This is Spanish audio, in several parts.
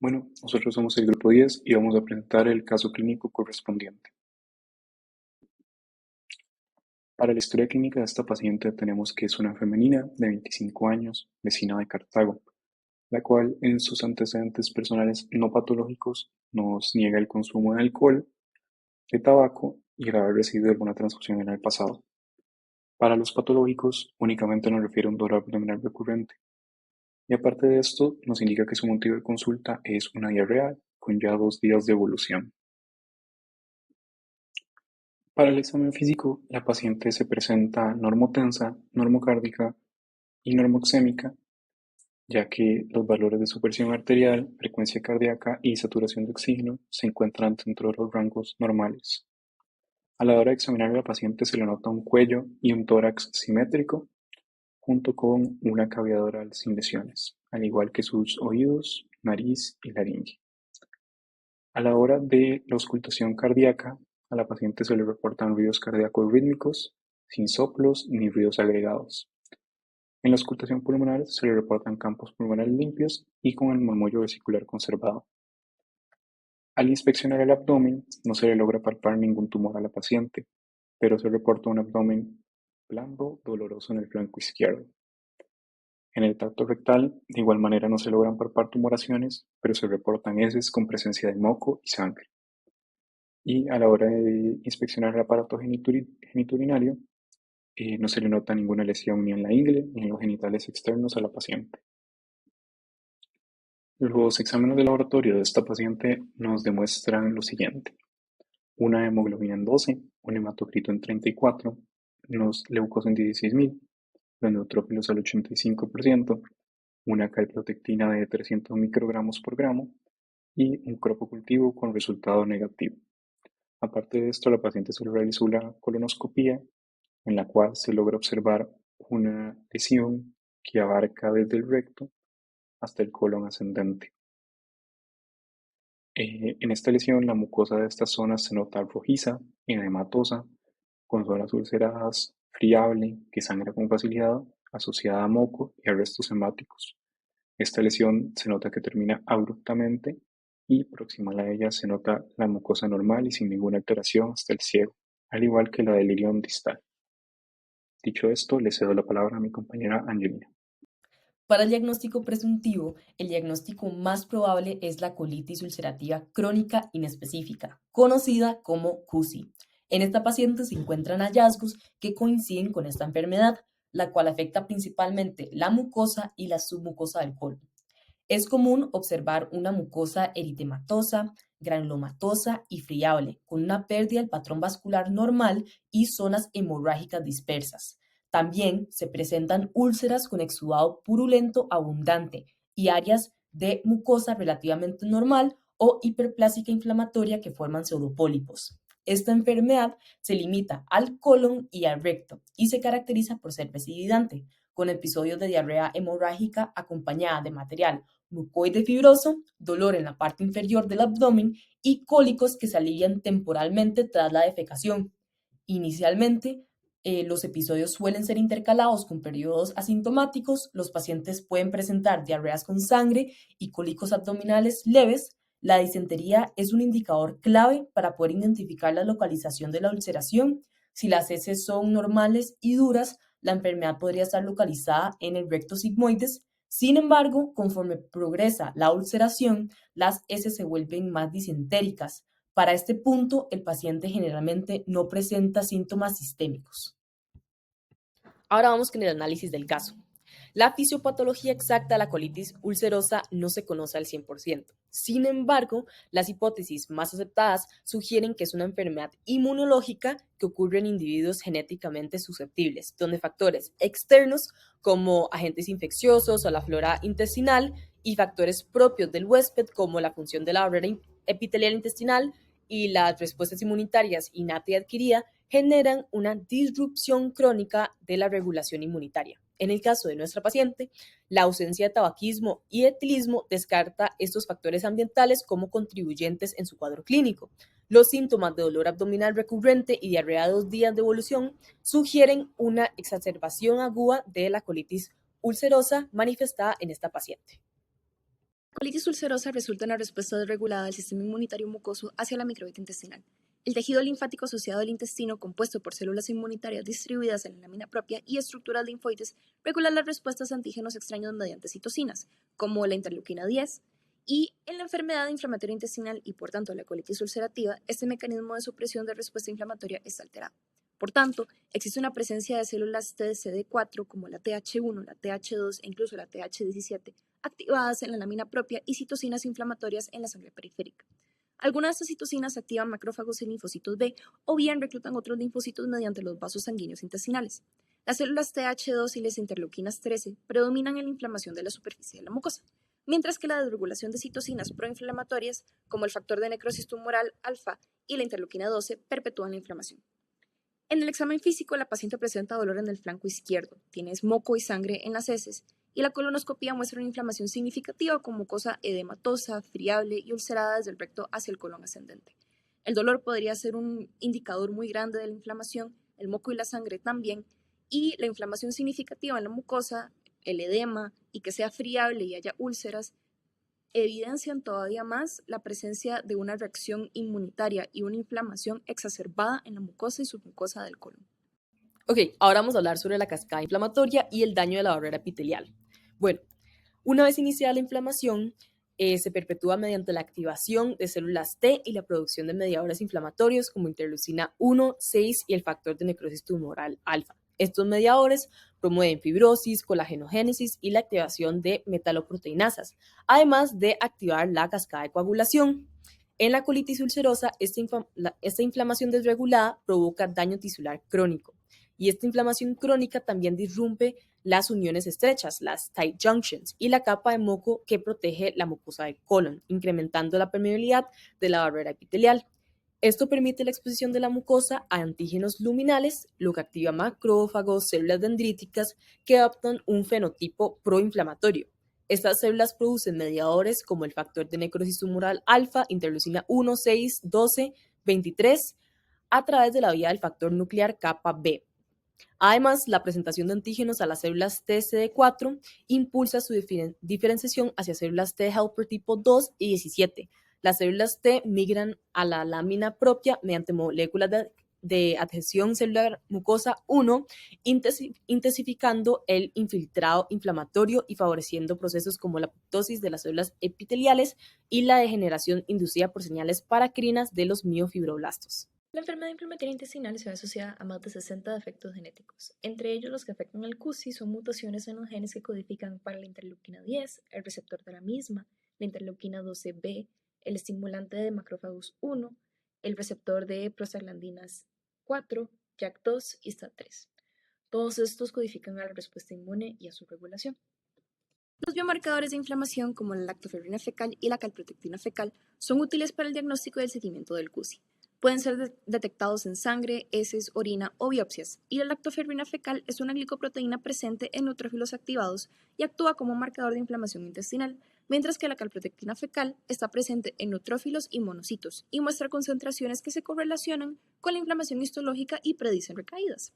Bueno, nosotros somos el grupo 10 y vamos a presentar el caso clínico correspondiente. Para la historia clínica de esta paciente tenemos que es una femenina de 25 años, vecina de Cartago, la cual en sus antecedentes personales no patológicos nos niega el consumo de alcohol, de tabaco y el haber recibido alguna transfusión en el pasado. Para los patológicos únicamente nos refiere a un dolor abdominal recurrente. Y aparte de esto, nos indica que su motivo de consulta es una diarrea con ya 2 días de evolución. Para el examen físico, la paciente se presenta normotensa, normocárdica y normoxémica, ya que los valores de su presión arterial, frecuencia cardíaca y saturación de oxígeno se encuentran dentro de los rangos normales. A la hora de examinar a la paciente se le nota un cuello y un tórax simétrico, junto con una cavidad oral sin lesiones, al igual que sus oídos, nariz y laringe. A la hora de la auscultación cardíaca, a la paciente se le reportan ruidos cardíacos rítmicos, sin soplos ni ruidos agregados. En la auscultación pulmonar se le reportan campos pulmonares limpios y con el murmullo vesicular conservado. Al inspeccionar el abdomen, no se le logra palpar ningún tumor a la paciente, pero se reporta un abdomen blando, doloroso en el flanco izquierdo. En el tracto rectal, de igual manera no se logran palpar tumoraciones, pero se reportan heces con presencia de moco y sangre. Y a la hora de inspeccionar el aparato geniturinario, no se le nota ninguna lesión ni en la ingle ni en los genitales externos a la paciente. Los exámenes de laboratorio de esta paciente nos demuestran lo siguiente: una hemoglobina en 12, un hematocrito en 34, los leucos en 16.000, los neutrófilos al 85%, una calprotectina de 300 microgramos por gramo y un cropo cultivo con resultado negativo. Aparte de esto, la paciente se le realizó la colonoscopía, en la cual se logra observar una lesión que abarca desde el recto hasta el colon ascendente. En esta lesión, la mucosa de estas zonas se nota rojiza, edematosa, con zonas ulceradas, friable, que sangra con facilidad, asociada a moco y a restos hemáticos. Esta lesión se nota que termina abruptamente y proximal a ella se nota la mucosa normal y sin ninguna alteración hasta el ciego, al igual que la del ilion distal. Dicho esto, le cedo la palabra a mi compañera Angelina. Para el diagnóstico presuntivo, el diagnóstico más probable es la colitis ulcerativa crónica inespecífica, conocida como CUSI. En esta paciente se encuentran hallazgos que coinciden con esta enfermedad, la cual afecta principalmente la mucosa y la submucosa del colon. Es común observar una mucosa eritematosa, granulomatosa y friable, con una pérdida del patrón vascular normal y zonas hemorrágicas dispersas. También se presentan úlceras con exudado purulento abundante y áreas de mucosa relativamente normal o hiperplásica inflamatoria que forman pseudopólipos. Esta enfermedad se limita al colon y al recto y se caracteriza por ser vesicidante, con episodios de diarrea hemorrágica acompañada de material mucoide fibroso, dolor en la parte inferior del abdomen y cólicos que se alivian temporalmente tras la defecación. Inicialmente, los episodios suelen ser intercalados con periodos asintomáticos. Los pacientes pueden presentar diarreas con sangre y cólicos abdominales leves. La disentería es un indicador clave para poder identificar la localización de la ulceración. Si las heces son normales y duras, la enfermedad podría estar localizada en el recto sigmoides. Sin embargo, conforme progresa la ulceración, las heces se vuelven más disentéricas. Para este punto, el paciente generalmente no presenta síntomas sistémicos. Ahora vamos con el análisis del caso. La fisiopatología exacta de la colitis ulcerosa no se conoce al 100%. Sin embargo, las hipótesis más aceptadas sugieren que es una enfermedad inmunológica que ocurre en individuos genéticamente susceptibles, donde factores externos como agentes infecciosos o la flora intestinal y factores propios del huésped como la función de la barrera epitelial intestinal y las respuestas inmunitarias innata y adquirida generan una disrupción crónica de la regulación inmunitaria. En el caso de nuestra paciente, la ausencia de tabaquismo y etilismo descarta estos factores ambientales como contribuyentes en su cuadro clínico. Los síntomas de dolor abdominal recurrente y diarrea de 2 días de evolución sugieren una exacerbación aguda de la colitis ulcerosa manifestada en esta paciente. Colitis ulcerosa resulta en una respuesta desregulada del sistema inmunitario mucoso hacia la microbiota intestinal. El tejido linfático asociado al intestino, compuesto por células inmunitarias distribuidas en la lámina propia y estructuras linfoides, regula las respuestas a antígenos extraños mediante citocinas, como la interleuquina 10, y en la enfermedad inflamatoria intestinal y por tanto la colitis ulcerativa, este mecanismo de supresión de respuesta inflamatoria está alterado. Por tanto, existe una presencia de células TCD4 como la TH1, la TH2 e incluso la TH17 activadas en la lámina propia y citocinas inflamatorias en la sangre periférica. Algunas de estas citocinas activan macrófagos y linfocitos B o bien reclutan otros linfocitos mediante los vasos sanguíneos intestinales. Las células TH2 y las interleuquinas 13 predominan en la inflamación de la superficie de la mucosa, mientras que la desregulación de citocinas proinflamatorias, como el factor de necrosis tumoral alfa y la interleuquina 12, perpetúan la inflamación. En el examen físico, la paciente presenta dolor en el flanco izquierdo, tiene moco y sangre en las heces, y la colonoscopia muestra una inflamación significativa con mucosa edematosa, friable y ulcerada desde el recto hacia el colon ascendente. El dolor podría ser un indicador muy grande de la inflamación, el moco y la sangre también, y la inflamación significativa en la mucosa, el edema y que sea friable y haya úlceras, evidencian todavía más la presencia de una reacción inmunitaria y una inflamación exacerbada en la mucosa y submucosa del colon. Ok, ahora vamos a hablar sobre la cascada inflamatoria y el daño de la barrera epitelial. Bueno, una vez iniciada la inflamación, se perpetúa mediante la activación de células T y la producción de mediadores inflamatorios como interleucina 1, 6 y el factor de necrosis tumoral alfa. Estos mediadores promueven fibrosis, colágenogénesis y la activación de metaloproteinasas, además de activar la cascada de coagulación. En la colitis ulcerosa, esta inflamación desregulada provoca daño tisular crónico y esta inflamación crónica también disrumpe las uniones estrechas, las tight junctions, y la capa de moco que protege la mucosa del colon, incrementando la permeabilidad de la barrera epitelial. Esto permite la exposición de la mucosa a antígenos luminales, lo que activa macrófagos, células dendríticas que adoptan un fenotipo proinflamatorio. Estas células producen mediadores como el factor de necrosis tumoral alfa, interleucina 1, 6, 12, 23, a través de la vía del factor nuclear kappa B. Además, la presentación de antígenos a las células TCD4 impulsa su diferenciación hacia células T helper tipo 2 y 17. Las células T migran a la lámina propia mediante moléculas de adhesión celular mucosa 1, intensificando el infiltrado inflamatorio y favoreciendo procesos como la apoptosis de las células epiteliales y la degeneración inducida por señales paracrinas de los miofibroblastos. La enfermedad inflamatoria intestinal se ve asociada a más de 60 defectos genéticos. Entre ellos, los que afectan al CUSI son mutaciones en los genes que codifican para la interleuquina 10, el receptor de la misma, la interleuquina 12B, el estimulante de macrófagos 1, el receptor de prostaglandinas 4, JAK2 y STAT3. Todos estos codifican a la respuesta inmune y a su regulación. Los biomarcadores de inflamación, como la lactoferrina fecal y la calprotectina fecal, son útiles para el diagnóstico y el seguimiento del CUSI. Pueden ser detectados en sangre, heces, orina o biopsias, y la lactoferrina fecal es una glicoproteína presente en neutrófilos activados y actúa como marcador de inflamación intestinal, mientras que la calprotectina fecal está presente en neutrófilos y monocitos y muestra concentraciones que se correlacionan con la inflamación histológica y predicen recaídas.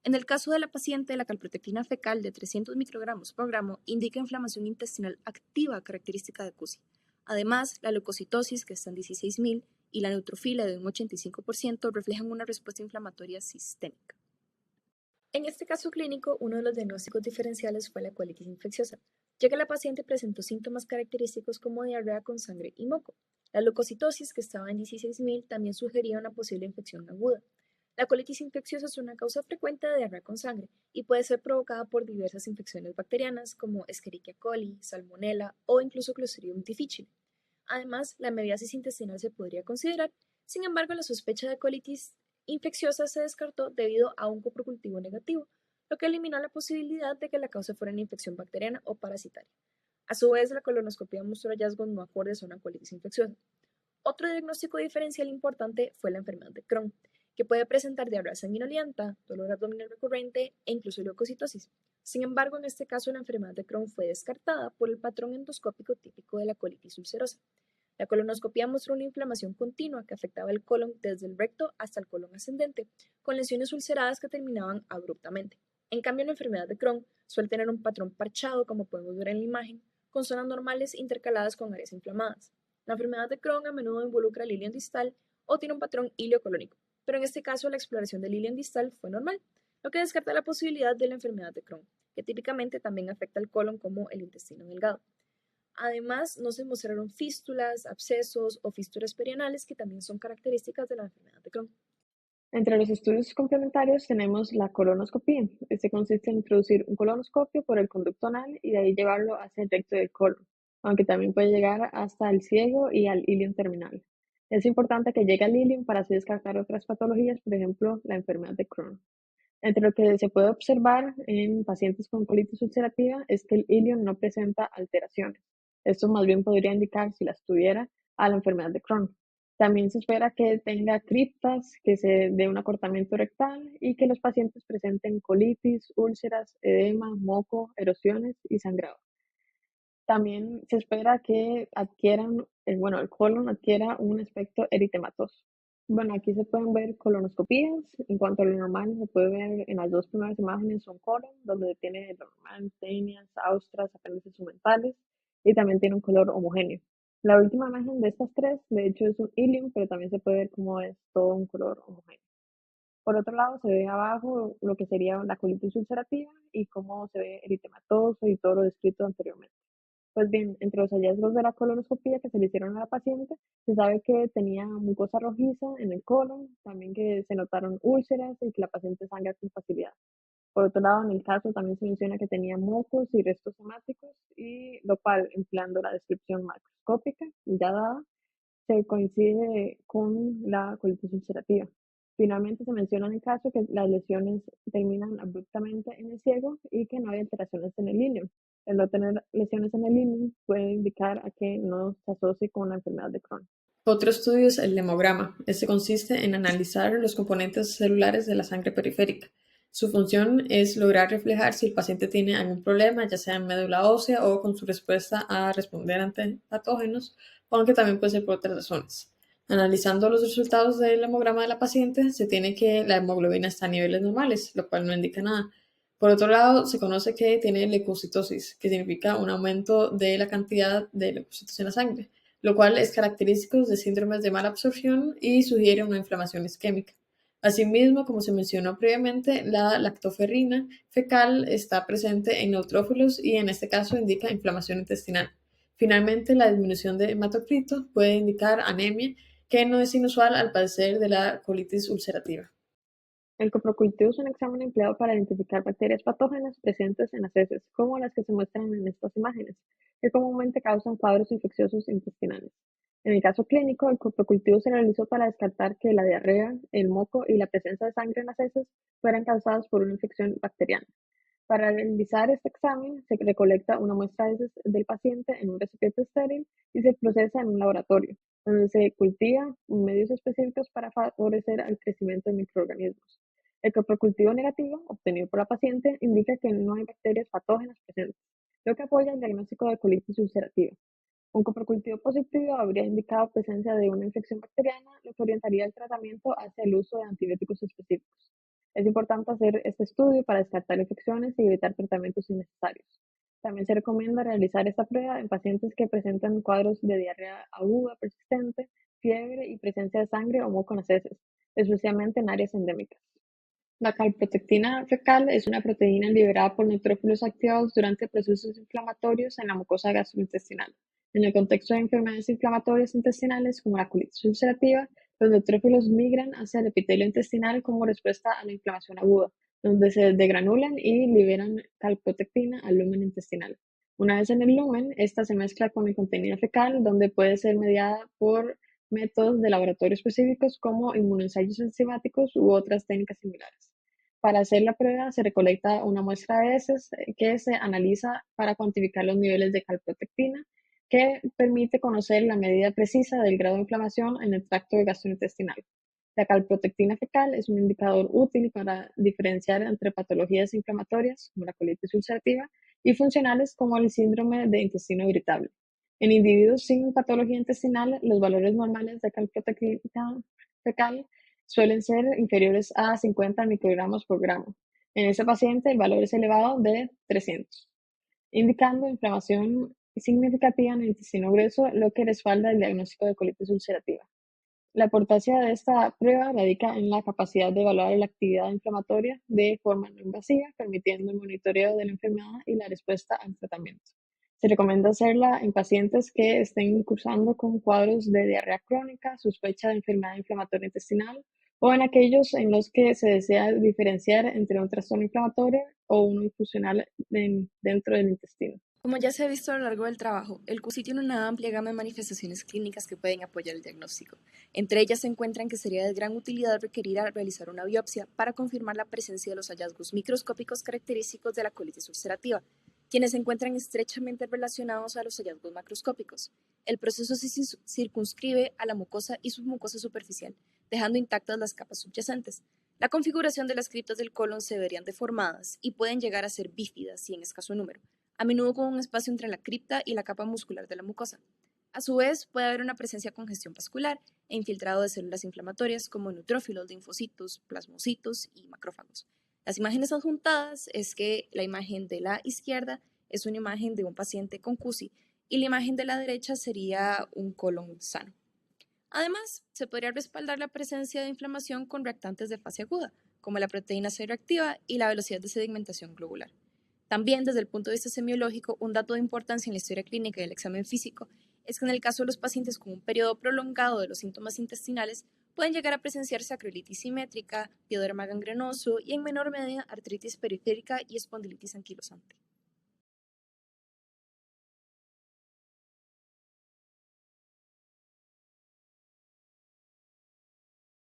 En el caso de la paciente, la calprotectina fecal de 300 microgramos por gramo indica inflamación intestinal activa característica de CUSI. Además, la leucocitosis, que está en 16.000, y la neutrofilia de un 85% reflejan una respuesta inflamatoria sistémica. En este caso clínico, uno de los diagnósticos diferenciales fue la colitis infecciosa, ya que la paciente presentó síntomas característicos como diarrea con sangre y moco. La leucocitosis, que estaba en 16.000, también sugería una posible infección aguda. La colitis infecciosa es una causa frecuente de diarrea con sangre y puede ser provocada por diversas infecciones bacterianas como Escherichia coli, Salmonella o incluso Clostridium difficile. Además, la memiasis intestinal se podría considerar, sin embargo, la sospecha de colitis infecciosa se descartó debido a un coprocultivo negativo, lo que eliminó la posibilidad de que la causa fuera una infección bacteriana o parasitaria. A su vez, la colonoscopia mostró hallazgos no acordes a una colitis infecciosa. Otro diagnóstico diferencial importante fue la enfermedad de Crohn, que puede presentar diarrea sanguinolenta, dolor abdominal recurrente e incluso leucocitosis. Sin embargo, en este caso la enfermedad de Crohn fue descartada por el patrón endoscópico típico de la colitis ulcerosa. La colonoscopia mostró una inflamación continua que afectaba el colon desde el recto hasta el colon ascendente, con lesiones ulceradas que terminaban abruptamente. En cambio, la enfermedad de Crohn suele tener un patrón parchado, como podemos ver en la imagen, con zonas normales intercaladas con áreas inflamadas. La enfermedad de Crohn a menudo involucra el ilion distal o tiene un patrón ileocolónico, pero en este caso la exploración del ilion distal fue normal, lo que descarta la posibilidad de la enfermedad de Crohn, que típicamente también afecta al colon como el intestino delgado. Además, no se mostraron fístulas, abscesos o fístulas perianales que también son características de la enfermedad de Crohn. Entre los estudios complementarios tenemos la colonoscopia. Este consiste en introducir un colonoscopio por el conducto anal y de ahí llevarlo hacia el recto del colon, aunque también puede llegar hasta el ciego y al ilion terminal. Es importante que llegue al ilion para así descartar otras patologías, por ejemplo, la enfermedad de Crohn. Entre lo que se puede observar en pacientes con colitis ulcerativa es que el ilion no presenta alteraciones. Esto más bien podría indicar, si las tuviera, a la enfermedad de Crohn. También se espera que tenga criptas, que se dé un acortamiento rectal y que los pacientes presenten colitis, úlceras, edema, moco, erosiones y sangrado. También se espera que el colon adquiera un aspecto eritematoso. Bueno, aquí se pueden ver colonoscopías. En cuanto a lo normal, se puede ver en las dos primeras imágenes un colon, donde tiene lo normal, tenias, austras, apéndices sumentales, y también tiene un color homogéneo. La última imagen de estas tres, de hecho, es un ilium, pero también se puede ver cómo es todo un color homogéneo. Por otro lado, se ve abajo lo que sería la colitis ulcerativa y cómo se ve eritematoso y todo lo descrito anteriormente. Pues bien, entre los hallazgos de la colonoscopia que se le hicieron a la paciente, se sabe que tenía mucosa rojiza en el colon, también que se notaron úlceras y que la paciente sangra con facilidad. Por otro lado, en el caso también se menciona que tenía mocos y restos hemáticos, y lo cual, empleando la descripción macroscópica ya dada, se coincide con la colitis ulcerativa. Finalmente, se menciona en el caso que las lesiones terminan abruptamente en el ciego y que no hay alteraciones en el ilion. El no tener lesiones en el ilion puede indicar a que no se asocie con la enfermedad de Crohn. Otro estudio es el hemograma. Este consiste en analizar los componentes celulares de la sangre periférica. Su función es lograr reflejar si el paciente tiene algún problema, ya sea en médula ósea o con su respuesta a responder ante patógenos, aunque también puede ser por otras razones. Analizando los resultados del hemograma de la paciente, se tiene que la hemoglobina está a niveles normales, lo cual no indica nada. Por otro lado, se conoce que tiene leucocitosis, que significa un aumento de la cantidad de leucocitos en la sangre, lo cual es característico de síndromes de mala absorción y sugiere una inflamación isquémica. Asimismo, como se mencionó previamente, la lactoferrina fecal está presente en neutrófilos y en este caso indica inflamación intestinal. Finalmente, la disminución de hematocrito puede indicar anemia, que no es inusual al padecer de la colitis ulcerativa. El coprocultivo es un examen empleado para identificar bacterias patógenas presentes en las heces, como las que se muestran en estas imágenes, que comúnmente causan cuadros infecciosos intestinales. En el caso clínico, el coprocultivo se realizó para descartar que la diarrea, el moco y la presencia de sangre en las heces fueran causadas por una infección bacteriana. Para realizar este examen, se recolecta una muestra de heces del paciente en un recipiente estéril y se procesa en un laboratorio, donde se cultiva medios específicos para favorecer el crecimiento de microorganismos. El coprocultivo negativo, obtenido por la paciente, indica que no hay bacterias patógenas presentes, lo que apoya el diagnóstico de colitis ulcerativa. Un coprocultivo positivo habría indicado presencia de una infección bacteriana, lo que orientaría el tratamiento hacia el uso de antibióticos específicos. Es importante hacer este estudio para descartar infecciones y evitar tratamientos innecesarios. También se recomienda realizar esta prueba en pacientes que presentan cuadros de diarrea aguda persistente, fiebre y presencia de sangre o moco en las heces, especialmente en áreas endémicas. La calprotectina fecal es una proteína liberada por neutrófilos activados durante procesos inflamatorios en la mucosa gastrointestinal. En el contexto de enfermedades inflamatorias intestinales como la colitis ulcerativa, los neutrófilos migran hacia el epitelio intestinal como respuesta a la inflamación aguda, donde se degranulan y liberan calprotectina al lumen intestinal. Una vez en el lumen, esta se mezcla con el contenido fecal, donde puede ser mediada por métodos de laboratorio específicos como inmunoensayos enzimáticos u otras técnicas similares. Para hacer la prueba se recolecta una muestra de heces que se analiza para cuantificar los niveles de calprotectina, que permite conocer la medida precisa del grado de inflamación en el tracto gastrointestinal. La calprotectina fecal es un indicador útil para diferenciar entre patologías inflamatorias, como la colitis ulcerativa, y funcionales, como el síndrome de intestino irritable. En individuos sin patología intestinal, los valores normales de calprotectina fecal suelen ser inferiores a 50 microgramos por gramo. En ese paciente, el valor es elevado de 300, indicando inflamación significativa en el intestino grueso, lo que respalda el diagnóstico de colitis ulcerativa. La importancia de esta prueba radica en la capacidad de evaluar la actividad inflamatoria de forma no invasiva, permitiendo el monitoreo de la enfermedad y la respuesta al tratamiento. Se recomienda hacerla en pacientes que estén cursando con cuadros de diarrea crónica, sospecha de enfermedad inflamatoria intestinal o en aquellos en los que se desea diferenciar entre un trastorno inflamatorio o uno infusional dentro del intestino. Como ya se ha visto a lo largo del trabajo, el CUSI tiene una amplia gama de manifestaciones clínicas que pueden apoyar el diagnóstico. Entre ellas se encuentran que sería de gran utilidad requerir realizar una biopsia para confirmar la presencia de los hallazgos microscópicos característicos de la colitis ulcerativa, quienes se encuentran estrechamente relacionados a los hallazgos macroscópicos. El proceso se circunscribe a la mucosa y submucosa superficial, dejando intactas las capas subyacentes. La configuración de las criptas del colon se verían deformadas y pueden llegar a ser bífidas y en escaso número, a menudo con un espacio entre la cripta y la capa muscular de la mucosa. A su vez, puede haber una presencia de congestión vascular e infiltrado de células inflamatorias como neutrófilos, linfocitos, plasmocitos y macrófagos. Las imágenes adjuntadas es que la imagen de la izquierda es una imagen de un paciente con CUSI y la imagen de la derecha sería un colon sano. Además, se podría respaldar la presencia de inflamación con reactantes de fase aguda, como la proteína C reactiva y la velocidad de sedimentación globular. También, desde el punto de vista semiológico, un dato de importancia en la historia clínica y el examen físico es que en el caso de los pacientes con un periodo prolongado de los síntomas intestinales, pueden llegar a presenciarse acroilitis simétrica, pioderma gangrenoso y en menor medida artritis periférica y espondilitis anquilosante.